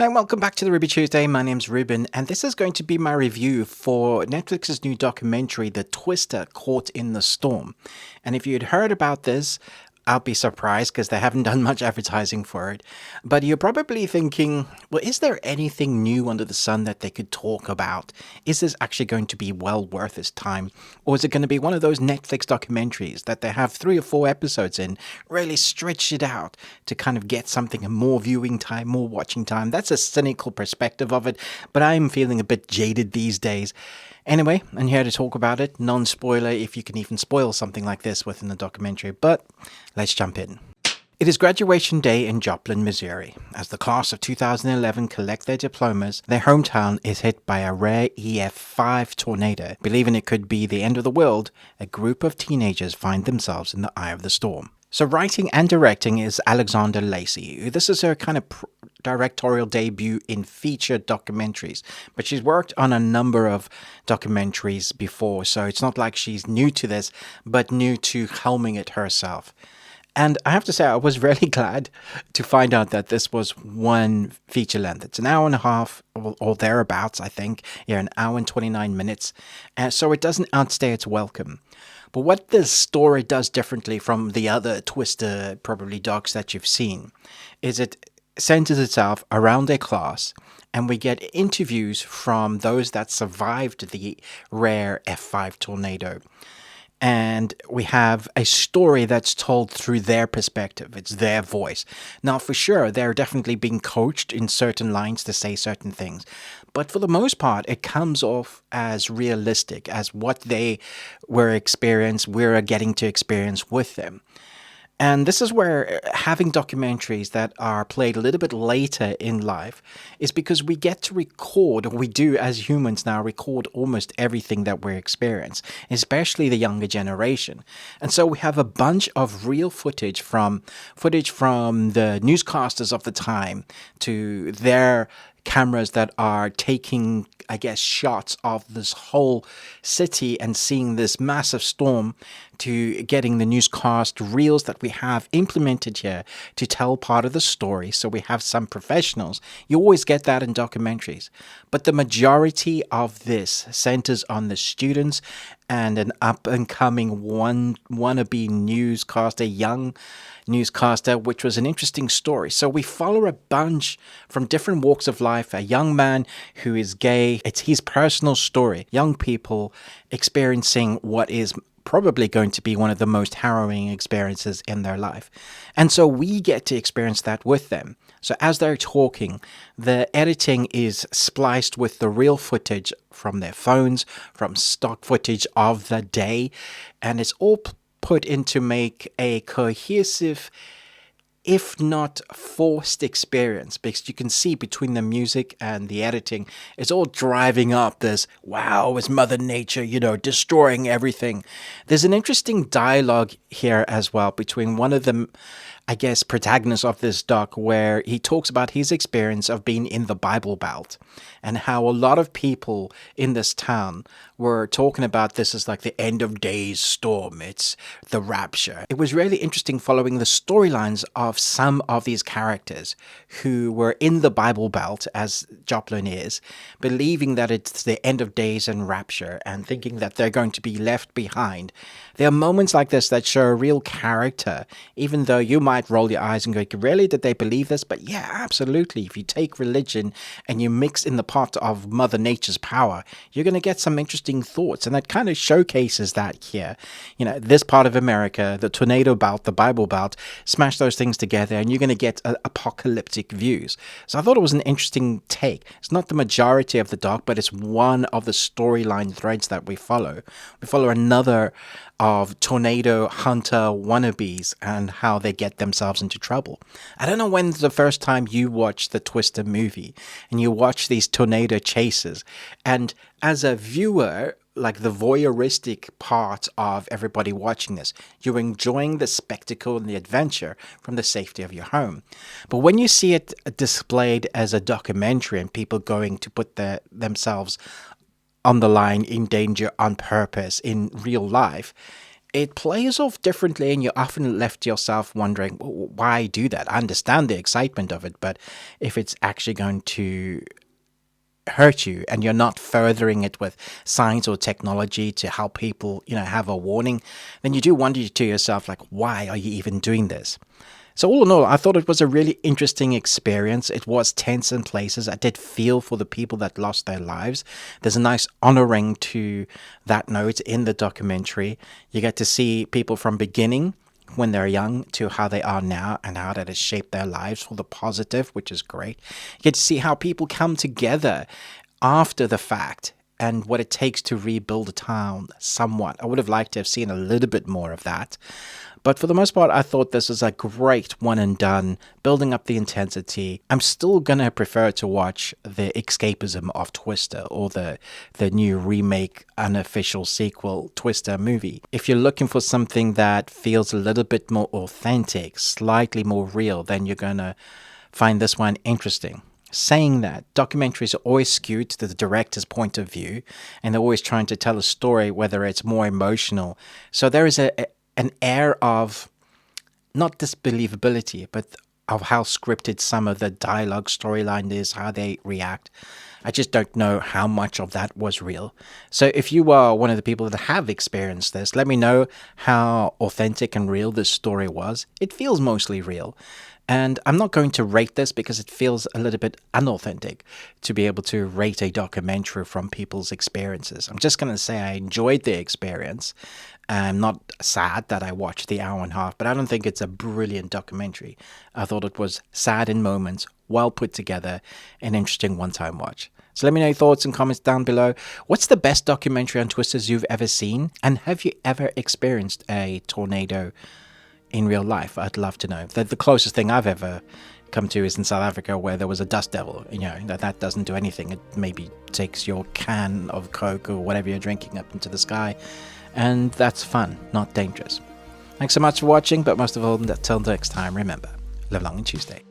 Hi, and welcome back to the Ruby Tuesday. My name's Ruben, and this is going to be my review for Netflix's new documentary, The Twister Caught in the Storm. And if you'd heard about this, I'll be surprised because they haven't done much advertising for it. But you're probably thinking, well, is there anything new under the sun that they could talk about? Is this actually going to be well worth its time? Or is it going to be one of those Netflix documentaries that they have 3 or 4 episodes in, really stretch it out to kind of get something, more viewing time, more watching time? That's a cynical perspective of it, but I'm feeling a bit jaded these days. Anyway, I'm here to talk about it, non-spoiler if you can even spoil something like this within the documentary, but let's jump in. It is graduation day in Joplin, Missouri. As the class of 2011 collect their diplomas, their hometown is hit by a rare EF5 tornado. Believing it could be the end of the world, a group of teenagers find themselves in the eye of the storm. So writing and directing is Alexandra Lacey. This is her kind of directorial debut in feature documentaries, but she's worked on a number of documentaries before, so it's not like she's new to this, but new to helming it herself. And I have to say, I was really glad to find out that this was one feature length. It's an hour and a half or thereabouts, I think. Yeah, an hour and 29 minutes. So it doesn't outstay its welcome. But what this story does differently from the other Twister, probably docs that you've seen, is it centers itself around a class, and we get interviews from those that survived the rare F5 tornado. And we have a story that's told through their perspective. It's their voice. Now, for sure, they're definitely being coached in certain lines to say certain things. But for the most part, it comes off as realistic as what they we're getting to experience with them. And this is where having documentaries that are played a little bit later in life is because we get to record, or we do as humans now, record almost everything that we experience, especially the younger generation. And so we have a bunch of real footage from the newscasters of the time to their cameras that are taking, I guess, shots of this whole city and seeing this massive storm, to getting the newscast reels that we have implemented here to tell part of the story. So we have some professionals. You always get that in documentaries. But the majority of this centers on the students and an up-and-coming wannabe newscaster, young newscaster, which was an interesting story. So we follow a bunch from different walks of life. A young man who is gay. It's his personal story. Young people experiencing what is probably going to be one of the most harrowing experiences in their life. And so we get to experience that with them. So as they're talking, the editing is spliced with the real footage from their phones, from stock footage of the day, and it's all put in to make a cohesive, if not forced, experience, because you can see between the music and the editing, it's all driving up this, wow, is Mother Nature, destroying everything. There's an interesting dialogue here as well between one of the, I guess, protagonists of this doc, where he talks about his experience of being in the Bible Belt and how a lot of people in this town were talking about this as like the end of days storm. It's the rapture. It was really interesting following the storylines of some of these characters who were in the Bible Belt, as Joplin is, believing that it's the end of days and rapture and thinking that they're going to be left behind. There are moments like this that show a real character, even though you might roll your eyes and go, really, did they believe this? But yeah, absolutely. If you take religion and you mix in the pot of Mother Nature's power, you're going to get some interesting thoughts. And that kind of showcases that here. This part of America, the tornado belt, the Bible Belt, smash those things together and you're going to get apocalyptic views. So I thought it was an interesting take. It's not the majority of the doc, but it's one of the storyline threads that we follow. We follow another of tornado hunter wannabes and how they get themselves into trouble. I don't know when's the first time you watched the Twister movie and you watch these tornado chases, and as a viewer, like the voyeuristic part of everybody watching this, you're enjoying the spectacle and the adventure from the safety of your home. But when you see it displayed as a documentary and people going to put themselves on the line, in danger, on purpose, in real life, it plays off differently, and you're often left yourself wondering, why do that? I understand the excitement of it, but if it's actually going to hurt you and you're not furthering it with science or technology to help people, have a warning, then you do wonder to yourself, like, why are you even doing this? So all in all, I thought it was a really interesting experience. It was tense in places. I did feel for the people that lost their lives. There's a nice honoring to that note in the documentary. You get to see people from beginning when they're young to how they are now and how that has shaped their lives for the positive, which is great. You get to see how people come together after the fact and what it takes to rebuild a town somewhat. I would have liked to have seen a little bit more of that. But for the most part, I thought this was a great one and done, building up the intensity. I'm still going to prefer to watch the escapism of Twister or the new remake, unofficial sequel Twister movie. If you're looking for something that feels a little bit more authentic, slightly more real, then you're going to find this one interesting. Saying that, documentaries are always skewed to the director's point of view, and they're always trying to tell a story, whether it's more emotional. So there is an air of not disbelievability, but of how scripted some of the dialogue storyline is, how they react. I just don't know how much of that was real. So if you are one of the people that have experienced this, let me know how authentic and real this story was. It feels mostly real. And I'm not going to rate this because it feels a little bit unauthentic to be able to rate a documentary from people's experiences. I'm just going to say I enjoyed the experience. I'm not sad that I watched the hour and a half, but I don't think it's a brilliant documentary. I thought it was sad in moments, well put together, an interesting one-time watch. So let me know your thoughts and comments down below. What's the best documentary on twisters you've ever seen? And have you ever experienced a tornado in real life? I'd love to know. The closest thing I've ever come to is in South Africa, where there was a dust devil. That doesn't do anything. It maybe takes your can of Coke or whatever you're drinking up into the sky, and that's fun, not dangerous. Thanks so much for watching, but most of all, until next time, remember, live long and Tuesday.